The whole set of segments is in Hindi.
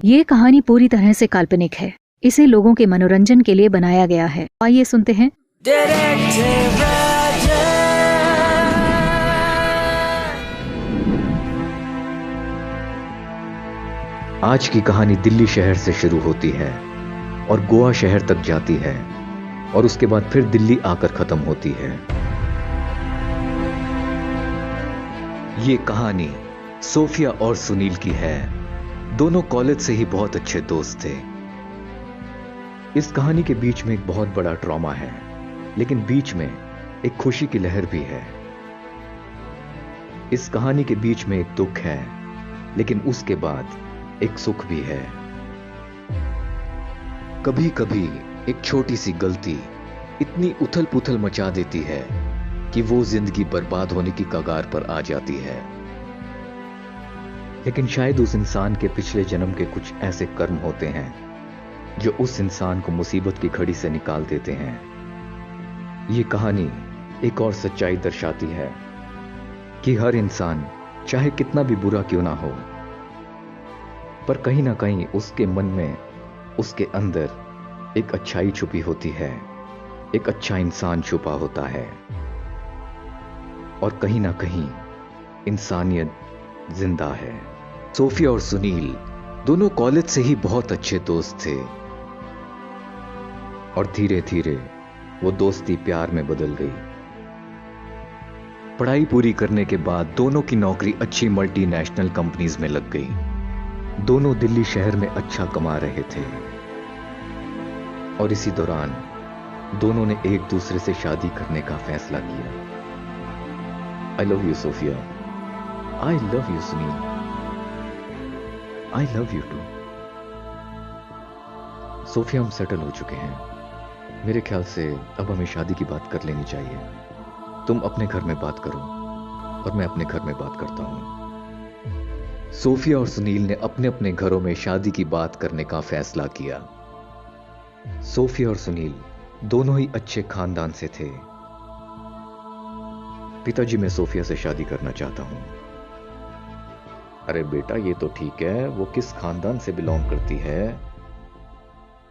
ये कहानी पूरी तरह से काल्पनिक है। इसे लोगों के मनोरंजन के लिए बनाया गया है। आइए सुनते हैं। आज की कहानी दिल्ली शहर से शुरू होती है और गोवा शहर तक जाती है और उसके बाद फिर दिल्ली आकर खत्म होती है। ये कहानी सोफिया और सुनील की है। दोनों कॉलेज से ही बहुत अच्छे दोस्त थे। इस कहानी के बीच में एक बहुत बड़ा ट्रॉमा है, लेकिन बीच में एक खुशी की लहर भी है। इस कहानी के बीच में एक दुख है, लेकिन उसके बाद एक सुख भी है। कभी कभी एक छोटी सी गलती इतनी उथल पुथल मचा देती है कि वो जिंदगी बर्बाद होने की कगार पर आ जाती है। लेकिन शायद उस इंसान के पिछले जन्म के कुछ ऐसे कर्म होते हैं जो उस इंसान को मुसीबत की घड़ी से निकाल देते हैं। ये कहानी एक और सच्चाई दर्शाती है कि हर इंसान चाहे कितना भी बुरा क्यों ना हो, पर कहीं ना कहीं उसके मन में, उसके अंदर एक अच्छाई छुपी होती है, एक अच्छा इंसान छुपा होता है और कहीं ना कहीं इंसानियत जिंदा है। सोफिया और सुनील दोनों कॉलेज से ही बहुत अच्छे दोस्त थे और धीरे धीरे वो दोस्ती प्यार में बदल गई। पढ़ाई पूरी करने के बाद दोनों की नौकरी अच्छी मल्टीनेशनल कंपनीज में लग गई। दोनों दिल्ली शहर में अच्छा कमा रहे थे और इसी दौरान दोनों ने एक दूसरे से शादी करने का फैसला किया। I love you Sophia, I love you Sunil, I love you too. Sophia, हम सेटल हो चुके हैं। मेरे ख्याल से अब हमें शादी की बात कर लेनी चाहिए। तुम अपने घर में बात करो और मैं अपने घर में बात करता हूं। सोफिया और सुनील ने अपने अपने घरों में शादी की बात करने का फैसला किया। सोफिया और सुनील दोनों ही अच्छे खानदान से थे। पिताजी, मैं सोफिया से शादी करना चाहता हूं। अरे बेटा, ये तो ठीक है, वो किस खानदान से बिलोंग करती है,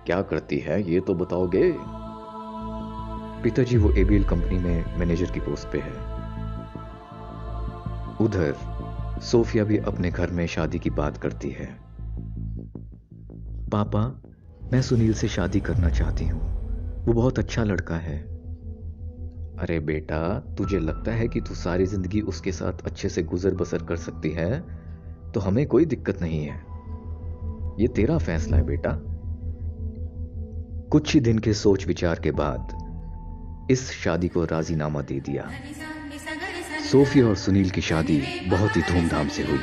क्या करती है, ये तो बताओगे? पिताजी, वो एबीएल कंपनी में मैनेजर की पोस्ट पे है। उधर सोफिया भी अपने घर में शादी की बात करती है। पापा, मैं सुनील से शादी करना चाहती हूं, वो बहुत अच्छा लड़का है। अरे बेटा, तुझे लगता है कि तू सारी जिंदगी उसके साथ अच्छे से गुजर बसर कर सकती है तो हमें कोई दिक्कत नहीं है। ये तेरा फैसला है बेटा। कुछ ही दिन के सोच विचार के बाद इस शादी को राजीनामा दे दिया। सोफिया और सुनील की शादी बहुत ही धूमधाम से हुई।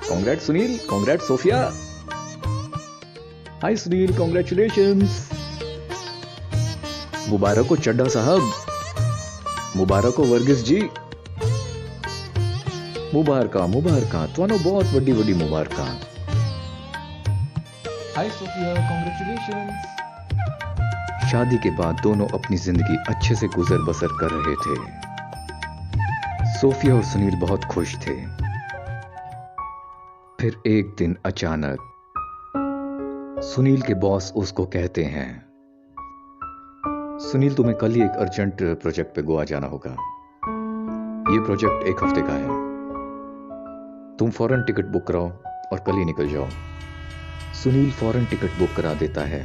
Congrats Sunil, congrats Sophia. Hi Sunil, congratulations. मुबारक हो चड्ढा साहब, मुबारक हो वर्गीस जी। मुबारका मुबारका, तुहानू बहुत वड्डी वड्डी मुबारका। हाय सोफिया, कांग्रेचुलेशंस। शादी के बाद दोनों अपनी जिंदगी अच्छे से गुजर बसर कर रहे थे। सोफिया और सुनील बहुत खुश थे। फिर एक दिन अचानक सुनील के बॉस उसको कहते हैं, सुनील, तुम्हें कल ही एक अर्जेंट प्रोजेक्ट पे गोवा जाना होगा। ये प्रोजेक्ट एक हफ्ते का है। तुम फौरन टिकट बुक कराओ और कल ही निकल जाओ। सुनील फौरन टिकट बुक करा देता है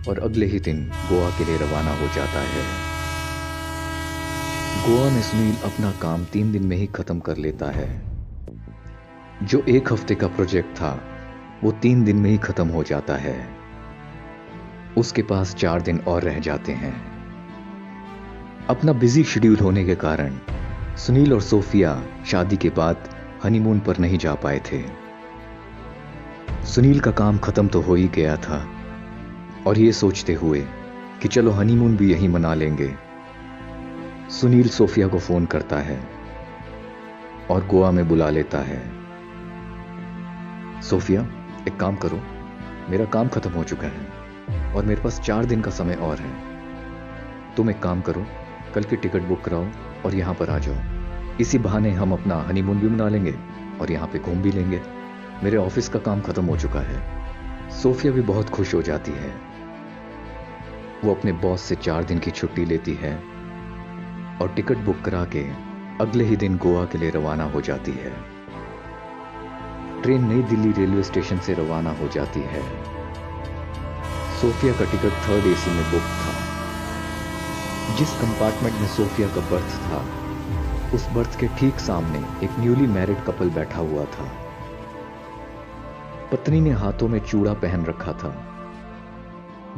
और अगले ही दिन गोवा के लिए रवाना हो जाता है। गोवा में सुनील अपना काम 3 दिन में ही खत्म कर लेता है। जो एक हफ्ते का प्रोजेक्ट था वो 3 दिन में ही खत्म हो जाता है। उसके पास 4 दिन और रह जाते हैं। अपना बिजी शेड्यूल होने के कारण सुनील और सोफिया शादी के बाद हनीमून पर नहीं जा पाए थे। सुनील का काम खत्म तो हो ही गया था और ये सोचते हुए कि चलो हनीमून भी यहीं मना लेंगे, सुनील सोफिया को फोन करता है और गोवा में बुला लेता है। सोफिया, एक काम करो, मेरा काम खत्म हो चुका है और मेरे पास 4 दिन का समय और है। तुम एक काम करो, कल की टिकट बुक कराओ और यहां पर आ जाओ। इसी बहाने हम अपना हनीमून भी मना लेंगे और यहां पे घूम भी लेंगे। मेरे ऑफिस का काम खत्म हो चुका है। सोफिया भी बहुत खुश हो जाती है। वो अपने बॉस से 4 दिन की छुट्टी लेती है और टिकट बुक करा के अगले ही दिन गोवा के लिए रवाना हो जाती है। ट्रेन नई दिल्ली रेलवे स्टेशन से रवाना हो जाती है। सोफिया का टिकट 3rd AC में बुक था। जिस कंपार्टमेंट में सोफिया का बर्थ था, उस बर्थ के ठीक सामने एक न्यूली मैरिड कपल बैठा हुआ था। पत्नी ने हाथों में चूड़ा पहन रखा था,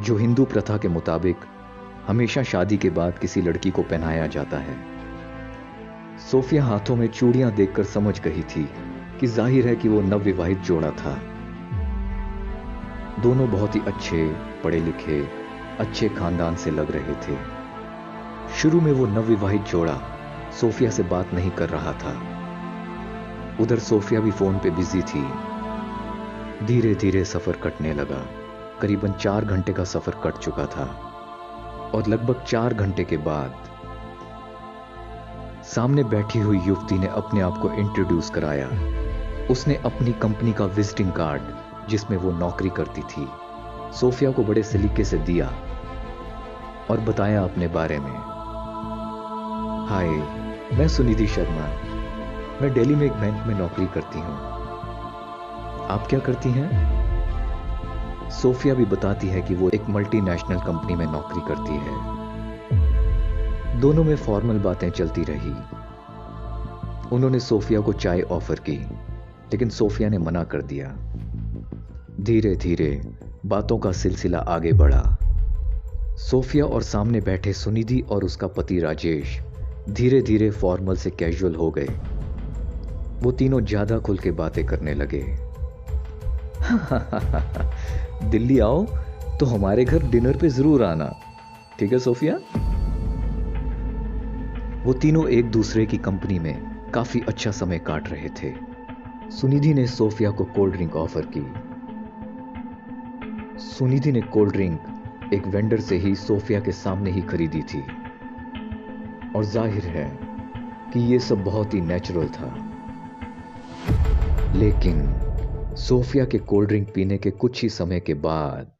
जो हिंदू प्रथा के मुताबिक हमेशा शादी के बाद किसी लड़की को पहनाया जाता है। सोफिया हाथों में चूड़ियां देखकर समझ गई थी कि जाहिर है कि वो नवविवाहित जोड़ा था। दोनों बहुत ही अच्छे, पढ़े लिखे, अच्छे खानदान से लग रहे थे। शुरू में वो नवविवाहित जोड़ा सोफिया से बात नहीं कर रहा था। उधर सोफिया भी फोन पे बिजी थी। धीरे धीरे सफर कटने लगा। करीबन 4 घंटे का सफर कट चुका था और लगभग 4 घंटे के बाद सामने बैठी हुई युवती ने अपने आप को इंट्रोड्यूस कराया। उसने अपनी कंपनी का विजिटिंग कार्ड, जिसमें वो नौकरी करती थी, सोफिया को बड़े सलीके से दिया और बताया अपने बारे में। हाय, मैं सुनिधि शर्मा। मैं दिल्ली में एक बैंक में नौकरी करती हूं। आप क्या करती हैं? सोफिया भी बताती है कि वो एक मल्टीनेशनल कंपनी में नौकरी करती है। दोनों में फॉर्मल बातें चलती रही। उन्होंने सोफिया को चाय ऑफर की, लेकिन सोफिया ने मना कर दिया। धीरे धीरे बातों का सिलसिला आगे बढ़ा। सोफिया और सामने बैठे सुनिधि और उसका पति राजेश धीरे धीरे फॉर्मल से कैजुअल हो गए। वो तीनों ज्यादा खुल के बातें करने लगे। दिल्ली आओ तो हमारे घर डिनर पे जरूर आना, ठीक है सोफिया? वो तीनों एक दूसरे की कंपनी में काफी अच्छा समय काट रहे थे। सुनिधि ने सोफिया को कोल्ड ड्रिंक ऑफर की। सुनिधि ने कोल्ड ड्रिंक एक वेंडर से ही सोफिया के सामने ही खरीदी थी और जाहिर है कि यह सब बहुत ही नेचुरल था। लेकिन सोफिया के कोल्ड ड्रिंक पीने के कुछ ही समय के बाद